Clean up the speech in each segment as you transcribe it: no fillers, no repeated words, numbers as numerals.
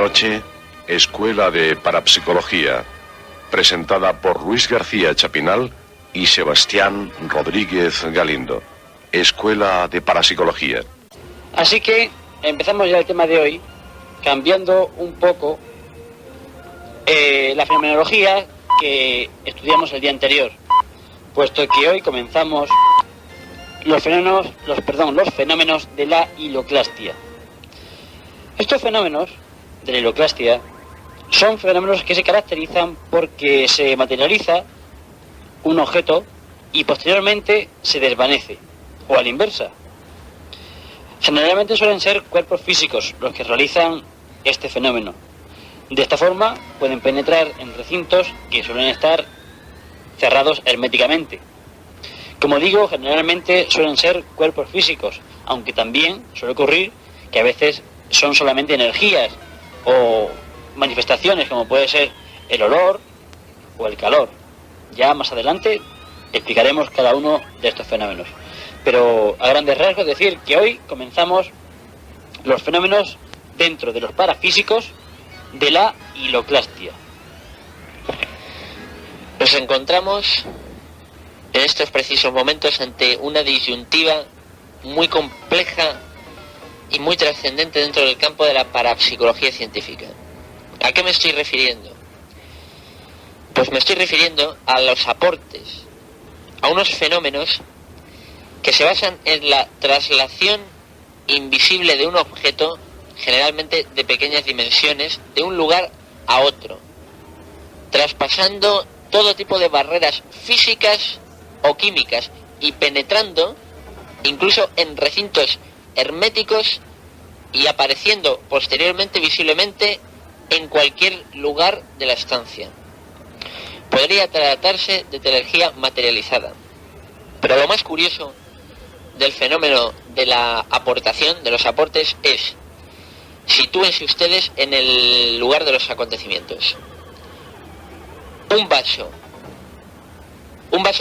noche, Escuela de Parapsicología, presentada por Luis García Chapinal y Sebastián Rodríguez Galindo. Escuela de Parapsicología. Así que empezamos ya el tema de hoy, cambiando un poco la fenomenología que estudiamos el día anterior, puesto que hoy comenzamos los fenómenos de la hiloclastia. Estos fenómenos de la hiloclastia son fenómenos que se caracterizan porque se materializa un objeto y posteriormente se desvanece, o a la inversa. Generalmente suelen ser cuerpos físicos los que realizan este fenómeno. De esta forma pueden penetrar en recintos que suelen estar cerrados herméticamente. Como digo, generalmente suelen ser cuerpos físicos, aunque también suele ocurrir que a veces son solamente energías o manifestaciones, como puede ser el olor o el calor. Ya más adelante explicaremos cada uno de estos fenómenos. Pero a grandes rasgos decir que hoy comenzamos los fenómenos dentro de los parafísicos de la hiloclastia. Nos encontramos en estos precisos momentos ante una disyuntiva muy compleja y muy trascendente dentro del campo de la parapsicología científica. ¿A qué me estoy refiriendo? Pues me estoy refiriendo a los aportes, a unos fenómenos que se basan en la traslación invisible de un objeto, generalmente de pequeñas dimensiones, de un lugar a otro, traspasando todo tipo de barreras físicas o químicas y penetrando incluso en recintos herméticos y apareciendo posteriormente visiblemente en cualquier lugar de la estancia. Podría tratarse de telergía materializada, pero lo más curioso del fenómeno de la aportación, de los aportes, es: sitúense ustedes en el lugar de los acontecimientos. Un vaso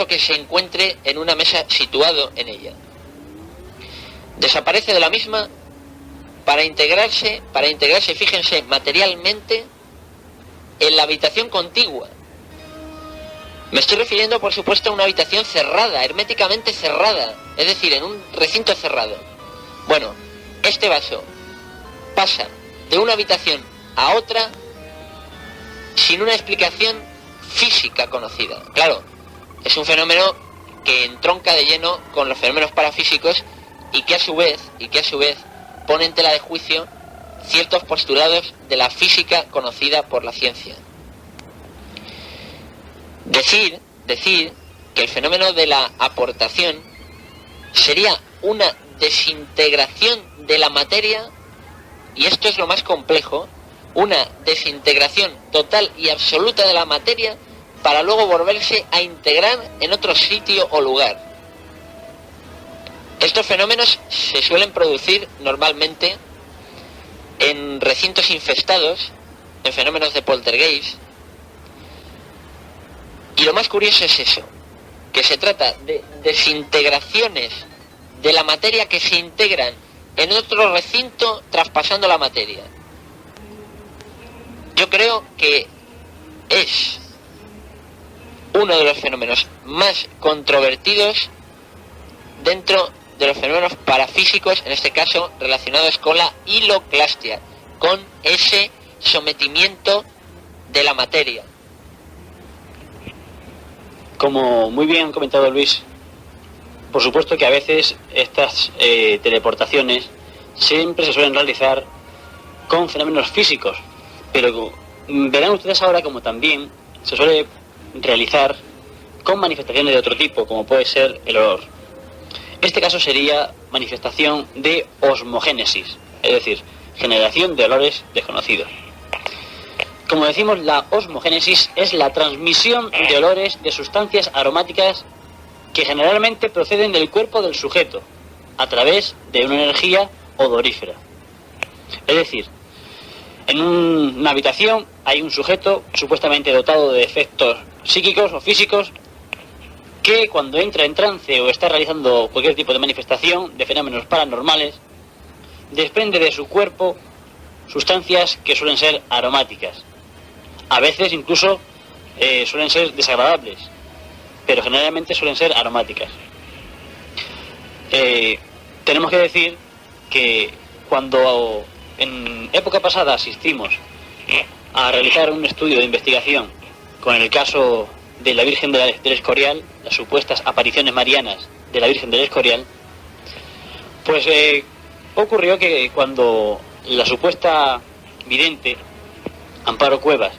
que se encuentre en una mesa situado en ella. Desaparece de la misma para integrarse, fíjense, materialmente en la habitación contigua. Me estoy refiriendo, por supuesto, a una habitación cerrada, herméticamente cerrada, es decir, en un recinto cerrado. Bueno, este vaso pasa de una habitación a otra sin una explicación física conocida. Claro, es un fenómeno que entronca de lleno con los fenómenos parafísicos y que a su vez pone en tela de juicio ciertos postulados de la física conocida por la ciencia. Decir que el fenómeno de la aportación sería una desintegración de la materia, y esto es lo más complejo, una desintegración total y absoluta de la materia para luego volverse a integrar en otro sitio o lugar. Estos fenómenos se suelen producir normalmente en recintos infestados, en fenómenos de poltergeist. Y lo más curioso es eso, que se trata de desintegraciones de la materia que se integran en otro recinto traspasando la materia. Yo creo que es uno de los fenómenos más controvertidos dentro de los fenómenos parafísicos, en este caso relacionados con la hiloclastia, con ese sometimiento de la materia. Como muy bien ha comentado Luis, por supuesto que a veces estas teleportaciones siempre se suelen realizar con fenómenos físicos, pero verán ustedes ahora como también se suele realizar con manifestaciones de otro tipo, como puede ser el olor. Este caso sería manifestación de osmogénesis, es decir, generación de olores desconocidos. Como decimos, la osmogénesis es la transmisión de olores de sustancias aromáticas que generalmente proceden del cuerpo del sujeto a través de una energía odorífera. Es decir, en una habitación hay un sujeto supuestamente dotado de efectos psíquicos o físicos que cuando entra en trance o está realizando cualquier tipo de manifestación de fenómenos paranormales, desprende de su cuerpo sustancias que suelen ser aromáticas. A veces incluso suelen ser desagradables, pero generalmente suelen ser aromáticas. Tenemos que decir que cuando en época pasada asistimos a realizar un estudio de investigación con el caso de la Virgen del Escorial, las supuestas apariciones marianas de la Virgen del Escorial, pues ocurrió que cuando la supuesta vidente Amparo Cuevas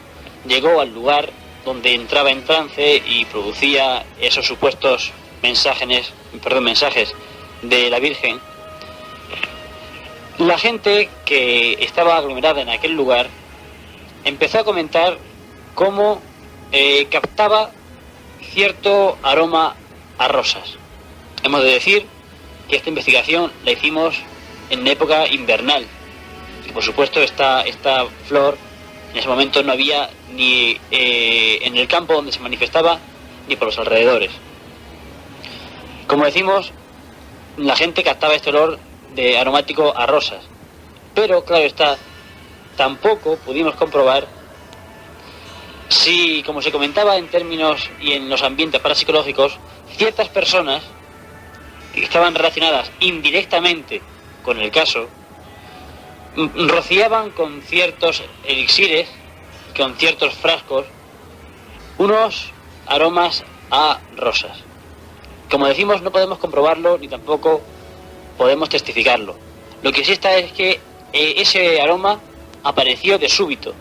llegó al lugar donde entraba en trance y producía esos supuestos mensajes de la Virgen, la gente que estaba aglomerada en aquel lugar empezó a comentar cómo captaba cierto aroma a rosas. Hemos de decir que esta investigación la hicimos en época invernal y por supuesto esta flor en ese momento no había ni en el campo donde se manifestaba ni por los alrededores. Como decimos, la gente captaba este olor de aromático a rosas, pero claro está, tampoco pudimos comprobar si, como se comentaba en términos y en los ambientes parapsicológicos, ciertas personas que estaban relacionadas indirectamente con el caso rociaban con ciertos elixires, con ciertos frascos, unos aromas a rosas. Como decimos, no podemos comprobarlo ni tampoco podemos testificarlo. Lo que sí está es que ese aroma apareció de súbito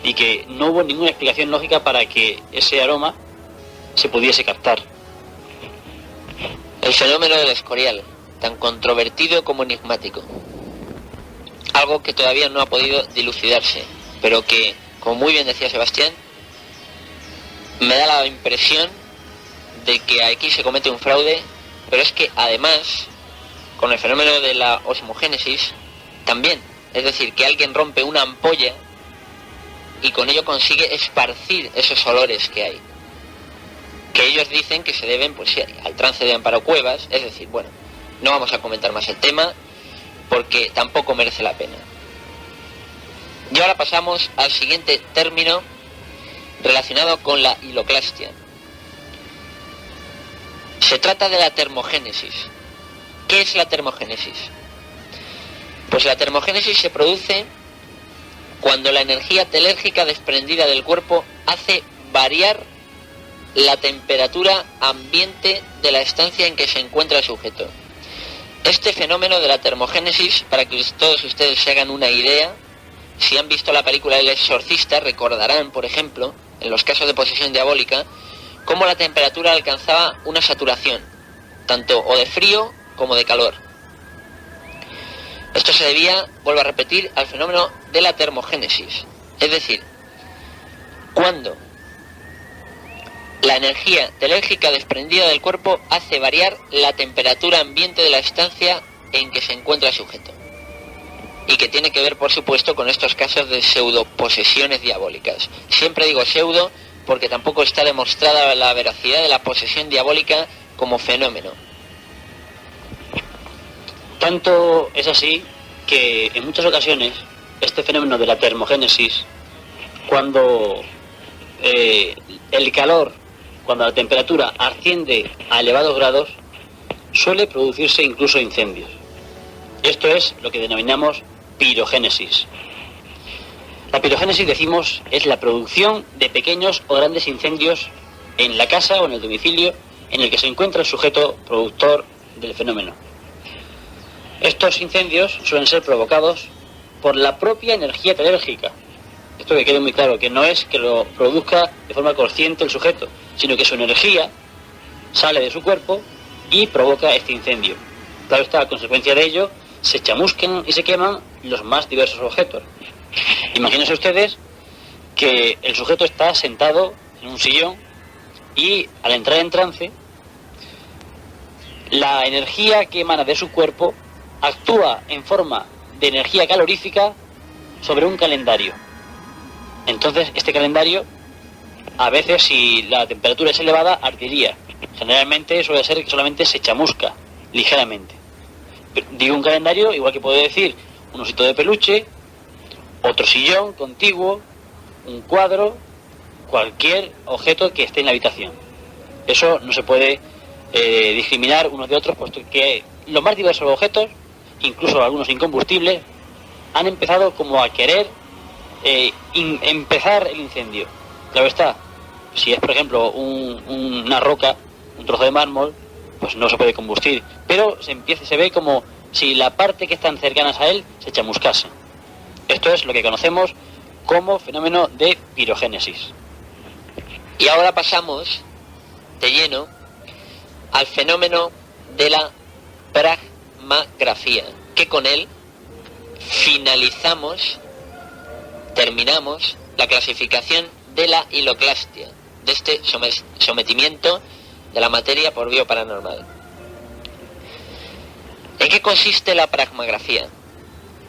y que no hubo ninguna explicación lógica para que ese aroma se pudiese captar. El fenómeno del Escorial, tan controvertido como enigmático. Algo que todavía no ha podido dilucidarse, pero que, como muy bien decía Sebastián, me da la impresión de que aquí se comete un fraude, pero es que además, con el fenómeno de la osmogénesis, también, es decir, que alguien rompe una ampolla y con ello consigue esparcir esos olores que hay, que ellos dicen que se deben, pues sí, al trance de Amparo Cuevas. Es decir, bueno, no vamos a comentar más el tema porque tampoco merece la pena. Y ahora pasamos al siguiente término relacionado con la hiloclastia. Se trata de la termogénesis. ¿Qué es la termogénesis? Pues la termogénesis se produce cuando la energía telérgica desprendida del cuerpo hace variar la temperatura ambiente de la estancia en que se encuentra el sujeto. Este fenómeno de la termogénesis, para que todos ustedes se hagan una idea, si han visto la película El Exorcista, recordarán, por ejemplo, en los casos de posesión diabólica, cómo la temperatura alcanzaba una saturación, tanto o de frío como de calor. Esto se debía, vuelvo a repetir, al fenómeno de la termogénesis, es decir, cuando la energía telérgica desprendida del cuerpo hace variar la temperatura ambiente de la estancia en que se encuentra el sujeto. Y que tiene que ver, por supuesto, con estos casos de pseudoposesiones diabólicas. Siempre digo pseudo porque tampoco está demostrada la veracidad de la posesión diabólica como fenómeno. Tanto es así que en muchas ocasiones este fenómeno de la termogénesis, cuando el calor, cuando la temperatura asciende a elevados grados, suele producirse incluso incendios. Esto es lo que denominamos pirogénesis. La pirogénesis, decimos, es la producción de pequeños o grandes incendios en la casa o en el domicilio en el que se encuentra el sujeto productor del fenómeno. Estos incendios suelen ser provocados por la propia energía telérgica. Esto que quede muy claro, que no es que lo produzca de forma consciente el sujeto, sino que su energía sale de su cuerpo y provoca este incendio. Claro está, a consecuencia de ello, se chamusquen y se queman los más diversos objetos. Imagínense ustedes que el sujeto está sentado en un sillón y al entrar en trance, la energía que emana de su cuerpo actúa en forma de energía calorífica sobre un calendario. Entonces, este calendario, a veces, si la temperatura es elevada, ardería. Generalmente suele ser que solamente se chamusca ligeramente. Digo un calendario, igual que puedo decir un osito de peluche otro sillón contiguo, un cuadro, cualquier objeto que esté en la habitación. Eso no se puede discriminar unos de otros, puesto que los más diversos objetos, incluso algunos incombustibles, han empezado como a querer empezar el incendio. Claro está, si es por ejemplo una roca, un trozo de mármol, pues no se puede combustir, pero se ve como si la parte que están cercanas a él se chamuscase. Esto es lo que conocemos como fenómeno de pirogénesis. Y ahora pasamos de lleno al fenómeno de la pragmagrafía, que con él terminamos la clasificación de la hiloclastia, de este sometimiento de la materia por vía paranormal. ¿En qué consiste la pragmagrafía?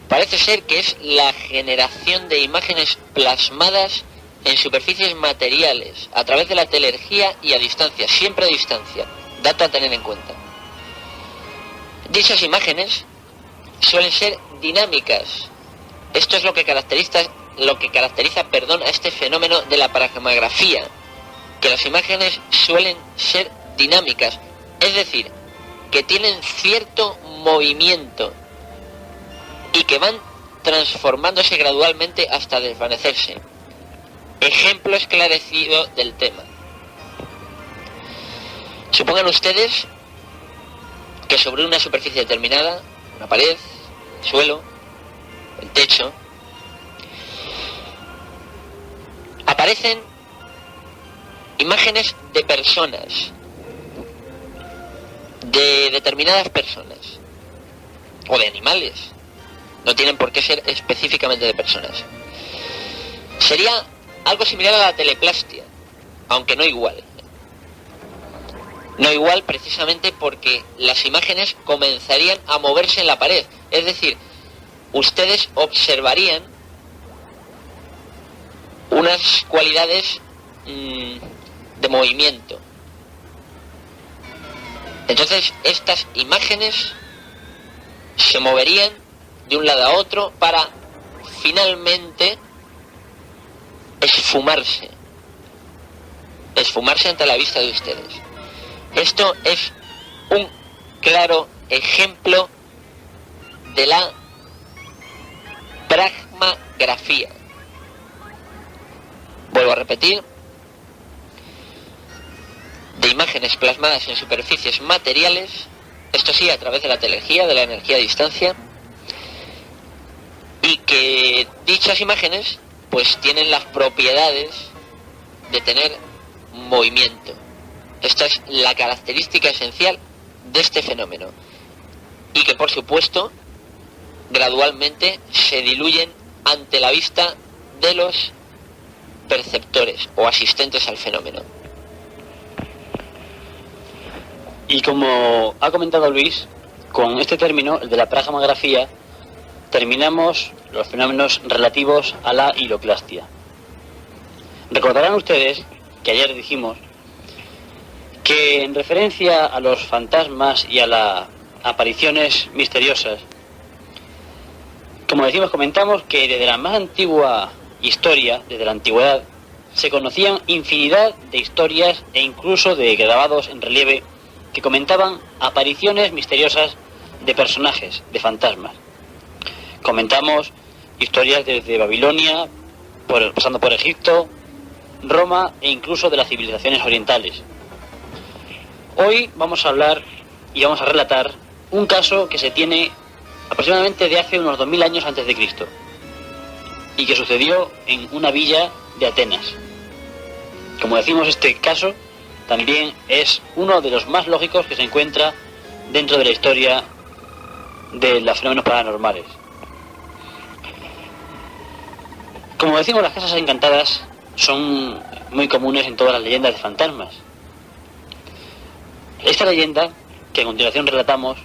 Parece ser que es la generación de imágenes plasmadas en superficies materiales a través de la telergía y a distancia, siempre a distancia, dato a tener en cuenta. Dichas imágenes suelen ser dinámicas. Esto es lo que caracteriza a este fenómeno de la pragmagrafía, que las imágenes suelen ser dinámicas, es decir, que tienen cierto movimiento y que van transformándose gradualmente hasta desvanecerse. Ejemplo esclarecido del tema. Supongan ustedes que sobre una superficie determinada, una pared, el suelo, el techo, aparecen imágenes de personas, de determinadas personas, o de animales. No tienen por qué ser específicamente de personas. Sería algo similar a la teleplastia, aunque no igual. No igual precisamente porque las imágenes comenzarían a moverse en la pared. Es decir, ustedes observarían unas cualidades de movimiento. Entonces estas imágenes se moverían de un lado a otro para finalmente esfumarse ante la vista de ustedes. Esto es un claro ejemplo de la pragmagrafía. Vuelvo a repetir, de imágenes plasmadas en superficies materiales, esto sí, a través de la telergía, de la energía a distancia, y que dichas imágenes pues tienen las propiedades de tener movimiento. Esta es la característica esencial de este fenómeno, y que por supuesto gradualmente se diluyen ante la vista de los perceptores o asistentes al fenómeno. Y como ha comentado Luis, con este término, el de la pragmagrafía, terminamos los fenómenos relativos a la hiloclastia. Recordarán ustedes que ayer dijimos que en referencia a los fantasmas y a las apariciones misteriosas, como decimos, comentamos que desde la más antigua historia, desde la antigüedad, se conocían infinidad de historias e incluso de grabados en relieve que comentaban apariciones misteriosas de personajes, de fantasmas. Comentamos historias desde Babilonia, pasando por Egipto, Roma e incluso de las civilizaciones orientales. Hoy vamos a hablar y vamos a relatar un caso que se tiene aproximadamente de hace unos 2000 años antes de Cristo y que sucedió en una villa de Atenas. Como decimos, este caso también es uno de los más lógicos que se encuentra dentro de la historia de los fenómenos paranormales. Como decimos, las casas encantadas son muy comunes en todas las leyendas de fantasmas. Esta leyenda, que a continuación relatamos,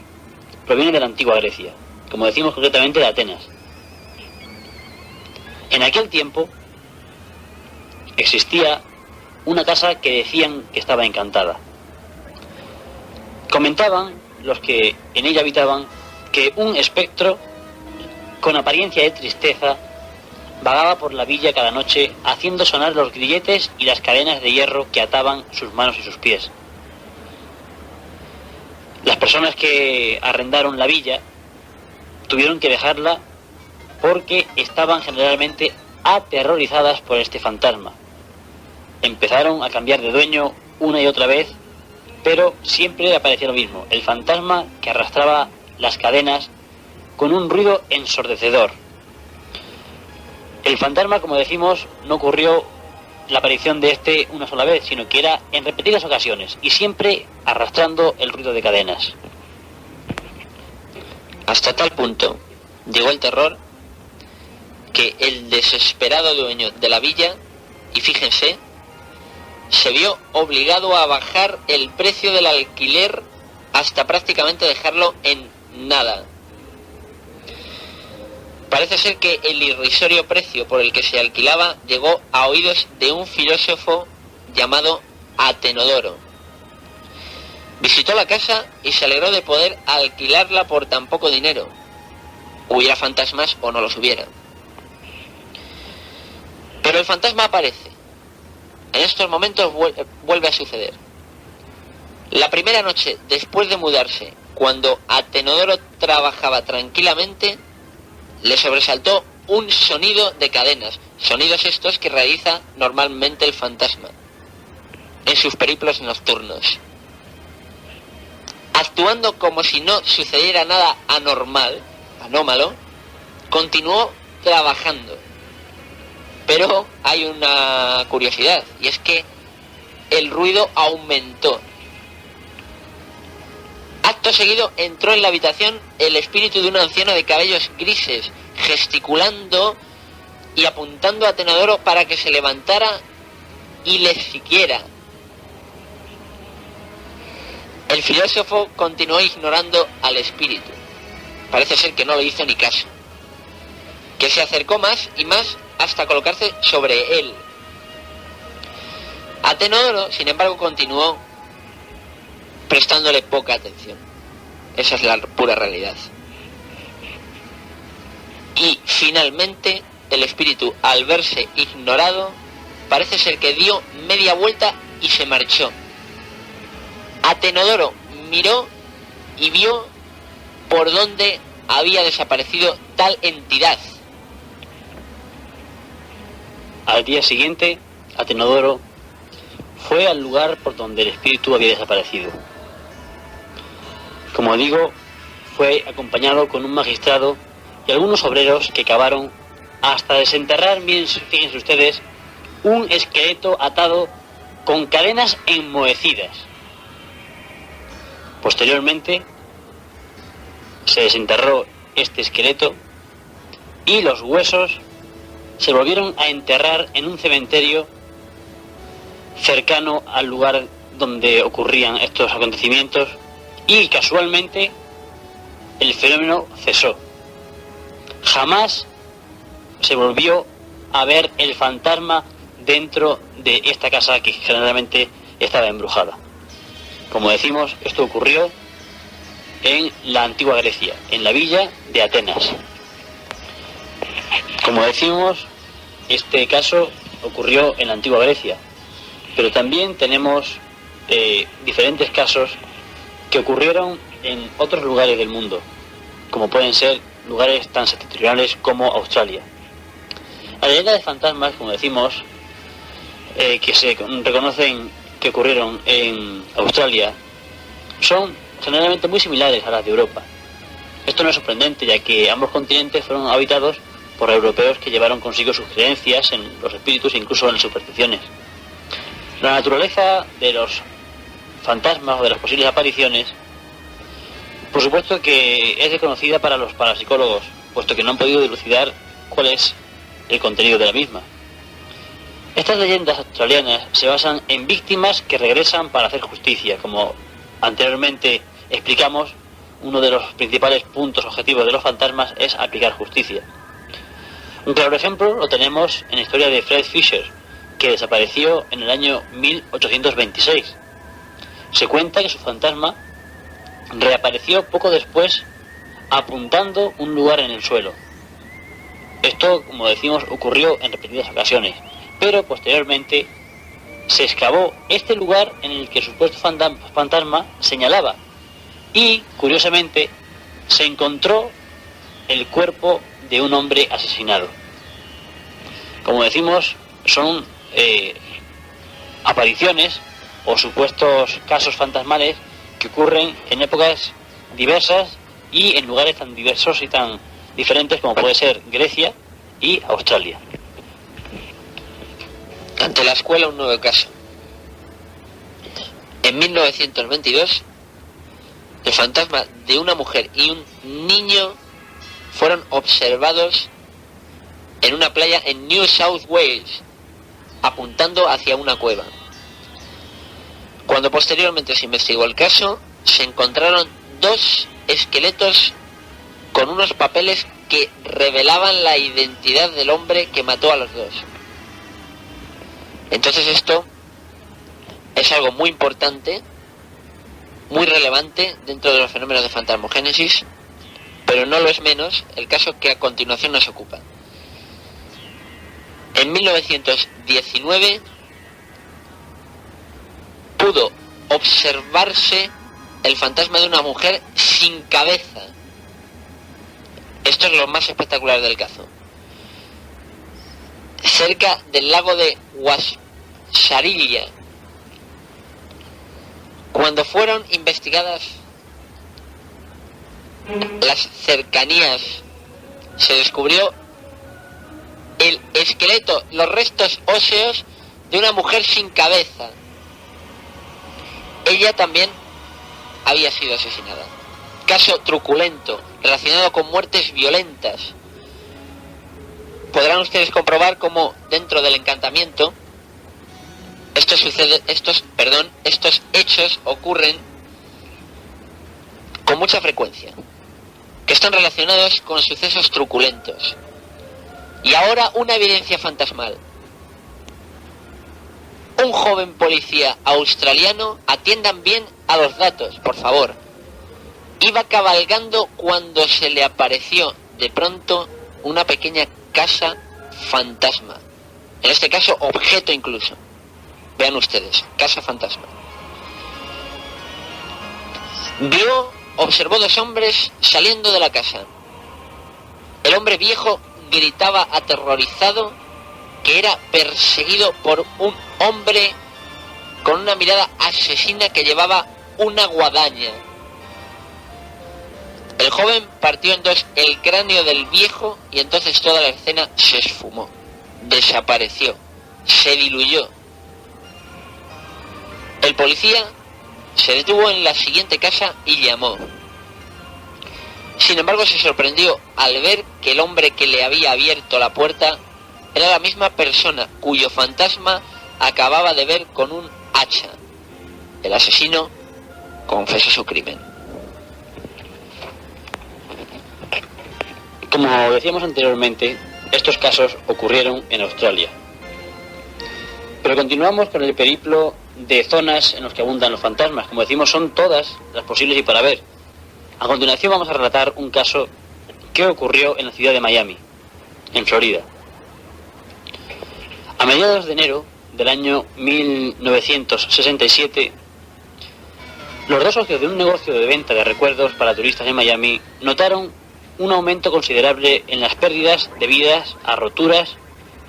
proviene de la antigua Grecia, como decimos concretamente de Atenas. En aquel tiempo existía una casa que decían que estaba encantada. Comentaban los que en ella habitaban que un espectro con apariencia de tristeza vagaba por la villa cada noche haciendo sonar los grilletes y las cadenas de hierro que ataban sus manos y sus pies. Las personas que arrendaron la villa tuvieron que dejarla porque estaban generalmente aterrorizadas por este fantasma. Empezaron a cambiar de dueño una y otra vez, pero siempre aparecía lo mismo, el fantasma que arrastraba las cadenas con un ruido ensordecedor. El fantasma, como decimos, no ocurrió la aparición de este una sola vez, sino que era en repetidas ocasiones y siempre arrastrando el ruido de cadenas. Hasta tal punto llegó el terror que el desesperado dueño de la villa, y fíjense, se vio obligado a bajar el precio del alquiler hasta prácticamente dejarlo en nada. Parece ser que el irrisorio precio por el que se alquilaba llegó a oídos de un filósofo llamado Atenodoro. Visitó la casa y se alegró de poder alquilarla por tan poco dinero, hubiera fantasmas o no los hubiera. Pero el fantasma aparece. En estos momentos vuelve a suceder. La primera noche después de mudarse, cuando Atenodoro trabajaba tranquilamente, le sobresaltó un sonido de cadenas, sonidos estos que realiza normalmente el fantasma en sus periplos nocturnos. Actuando como si no sucediera nada anómalo, continuó trabajando. Pero hay una curiosidad, y es que el ruido aumentó. Acto seguido entró en la habitación el espíritu de una anciana de cabellos grises, gesticulando y apuntando a Atenodoro para que se levantara y le siguiera. El filósofo continuó ignorando al espíritu. Parece ser que no le hizo ni caso, que se acercó más y más hasta colocarse sobre él. Atenodoro, sin embargo, continuó prestándole poca atención. Esa es la pura realidad. Y finalmente el espíritu, al verse ignorado, parece ser que dio media vuelta y se marchó. Atenodoro miró y vio por dónde había desaparecido tal entidad. Al día siguiente, Atenodoro fue al lugar por donde el espíritu había desaparecido. Como digo, fue acompañado con un magistrado y algunos obreros que cavaron hasta desenterrar, miren, fíjense ustedes, un esqueleto atado con cadenas enmohecidas. Posteriormente, se desenterró este esqueleto y los huesos se volvieron a enterrar en un cementerio cercano al lugar donde ocurrían estos acontecimientos y casualmente el fenómeno cesó. Jamás se volvió a ver el fantasma dentro de esta casa que generalmente estaba embrujada. Como decimos, esto ocurrió en la antigua Grecia, en la villa de Atenas. Como decimos, este caso ocurrió en la antigua Grecia, pero también tenemos diferentes casos que ocurrieron en otros lugares del mundo, como pueden ser lugares tan septentrionales como Australia. La leyenda de fantasmas, como decimos, que se reconocen que ocurrieron en Australia, son generalmente muy similares a las de Europa. Esto no es sorprendente, ya que ambos continentes fueron habitados por europeos que llevaron consigo sus creencias en los espíritus e incluso en las supersticiones. La naturaleza de los fantasmas o de las posibles apariciones, por supuesto que es desconocida para los parapsicólogos, puesto que no han podido dilucidar cuál es el contenido de la misma. Estas leyendas australianas se basan en víctimas que regresan para hacer justicia. Como anteriormente explicamos, uno de los principales puntos objetivos de los fantasmas es aplicar justicia. Un claro ejemplo lo tenemos en la historia de Fred Fisher, que desapareció en el año 1826. Se cuenta que su fantasma reapareció poco después apuntando un lugar en el suelo. Esto, como decimos, ocurrió en repetidas ocasiones, pero posteriormente se excavó este lugar en el que el supuesto fantasma señalaba y, curiosamente, se encontró el cuerpo de un hombre asesinado. Como decimos, son apariciones o supuestos casos fantasmales que ocurren en épocas diversas y en lugares tan diversos y tan diferentes como puede ser Grecia y Australia. Ante la escuela, un nuevo caso. En 1922, el fantasma de una mujer y un niño fueron observados en una playa en New South Wales, apuntando hacia una cueva. Cuando posteriormente se investigó el caso, se encontraron 2 esqueletos con unos papeles que revelaban la identidad del hombre que mató a los 2. Entonces esto es algo muy importante, muy relevante dentro de los fenómenos de fantasmogénesis, pero no lo es menos el caso que a continuación nos ocupa. En 1919 pudo observarse el fantasma de una mujer sin cabeza. Esto es lo más espectacular del caso. Cerca del lago de Washarilla. Cuando fueron investigadas las cercanías, se descubrió el esqueleto, los restos óseos de una mujer sin cabeza. Ella también había sido asesinada. Caso truculento, relacionado con muertes violentas. Podrán ustedes comprobar cómo dentro del encantamiento estos hechos ocurren con mucha frecuencia, que están relacionados con sucesos truculentos. Y ahora una evidencia fantasmal. Un joven policía australiano, atiendan bien a los datos, por favor. Iba cabalgando cuando se le apareció de pronto una pequeña casa fantasma. En este caso, objeto incluso. Vean ustedes, casa fantasma. Observó 2 hombres saliendo de la casa. El hombre viejo gritaba aterrorizado que era perseguido por un hombre con una mirada asesina que llevaba una guadaña. El joven partió en 2 el cráneo del viejo y entonces toda la escena se esfumó, desapareció, se diluyó. El policía se detuvo en la siguiente casa y llamó. Sin embargo, se sorprendió al ver que el hombre que le había abierto la puerta era la misma persona cuyo fantasma acababa de ver con un hacha. El asesino confesó su crimen. Como decíamos anteriormente, estos casos ocurrieron en Australia. Pero continuamos con el periplo de zonas en las que abundan los fantasmas. Como decimos, son todas las posibles y para ver. A continuación vamos a relatar un caso que ocurrió en la ciudad de Miami, en Florida. A mediados de enero del año 1967, los 2 socios de un negocio de venta de recuerdos para turistas en Miami notaron un aumento considerable en las pérdidas debidas a roturas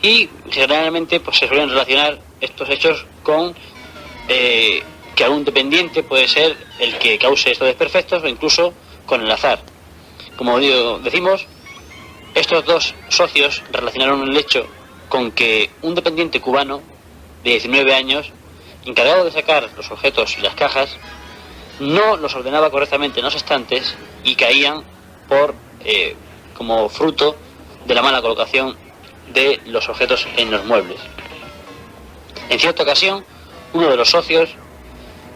y generalmente pues se suelen relacionar estos hechos con que algún dependiente puede ser el que cause estos desperfectos o incluso con el azar. Como decimos, estos 2 socios relacionaron el hecho con que un dependiente cubano de 19 años, encargado de sacar los objetos y las cajas, no los ordenaba correctamente en los estantes y caían como fruto de la mala colocación de los objetos en los muebles. En cierta ocasión, uno de los socios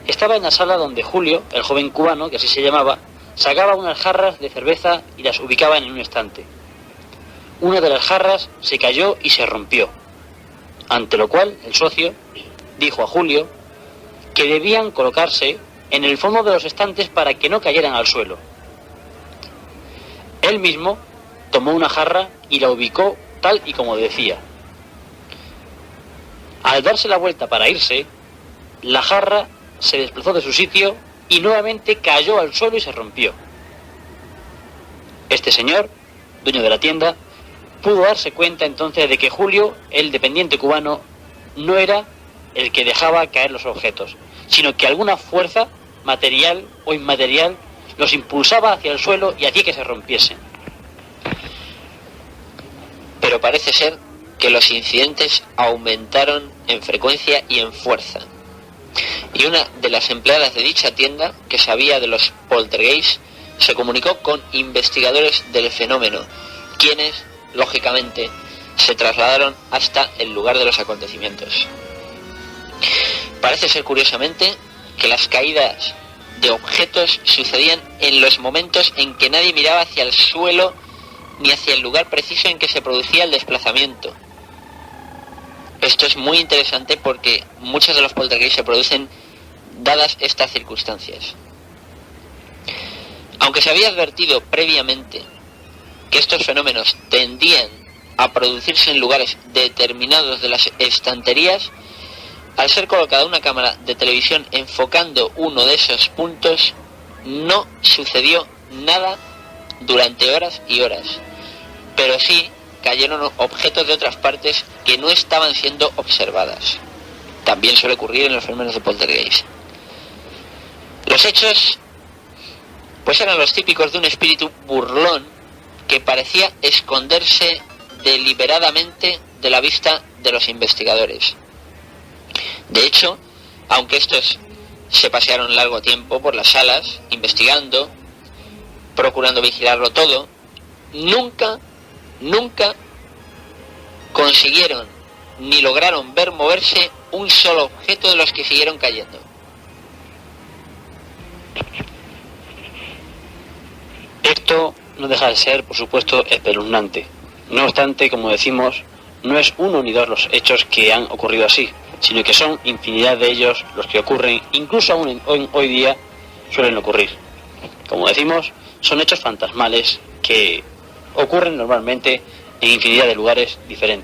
estaba en la sala donde Julio, el joven cubano, que así se llamaba, sacaba unas jarras de cerveza y las ubicaba en un estante. Una de las jarras se cayó y se rompió, ante lo cual el socio dijo a Julio que debían colocarse en el fondo de los estantes para que no cayeran al suelo. Él mismo tomó una jarra y la ubicó tal y como decía. Al darse la vuelta para irse, la jarra se desplazó de su sitio y nuevamente cayó al suelo y se rompió. Este señor, dueño de la tienda, pudo darse cuenta entonces de que Julio, el dependiente cubano, no era el que dejaba caer los objetos, sino que alguna fuerza, material o inmaterial, los impulsaba hacia el suelo y hacía que se rompiesen. Pero parece ser que los incidentes aumentaron en frecuencia y en fuerza. Y una de las empleadas de dicha tienda, que sabía de los poltergeists, se comunicó con investigadores del fenómeno, quienes, lógicamente, se trasladaron hasta el lugar de los acontecimientos. Parece ser, curiosamente, que las caídas de objetos sucedían en los momentos en que nadie miraba hacia el suelo ni hacia el lugar preciso en que se producía el desplazamiento. Esto es muy interesante porque muchos de los poltergeists se producen dadas estas circunstancias. Aunque se había advertido previamente que estos fenómenos tendían a producirse en lugares determinados de las estanterías, al ser colocada una cámara de televisión enfocando uno de esos puntos, no sucedió nada durante horas y horas, pero sí cayeron objetos de otras partes que no estaban siendo observadas. También suele ocurrir en los fenómenos de poltergeist. Los hechos pues eran los típicos de un espíritu burlón que parecía esconderse deliberadamente de la vista de los investigadores. De hecho, aunque estos se pasearon largo tiempo por las salas, investigando, procurando vigilarlo todo, nunca consiguieron ni lograron ver moverse un solo objeto de los que siguieron cayendo. Esto no deja de ser, por supuesto, espeluznante. No obstante, como decimos, no es uno ni dos los hechos que han ocurrido así, sino que son infinidad de ellos los que ocurren, incluso aún hoy día suelen ocurrir. Como decimos, son hechos fantasmales que ocurren normalmente en infinidad de lugares diferentes.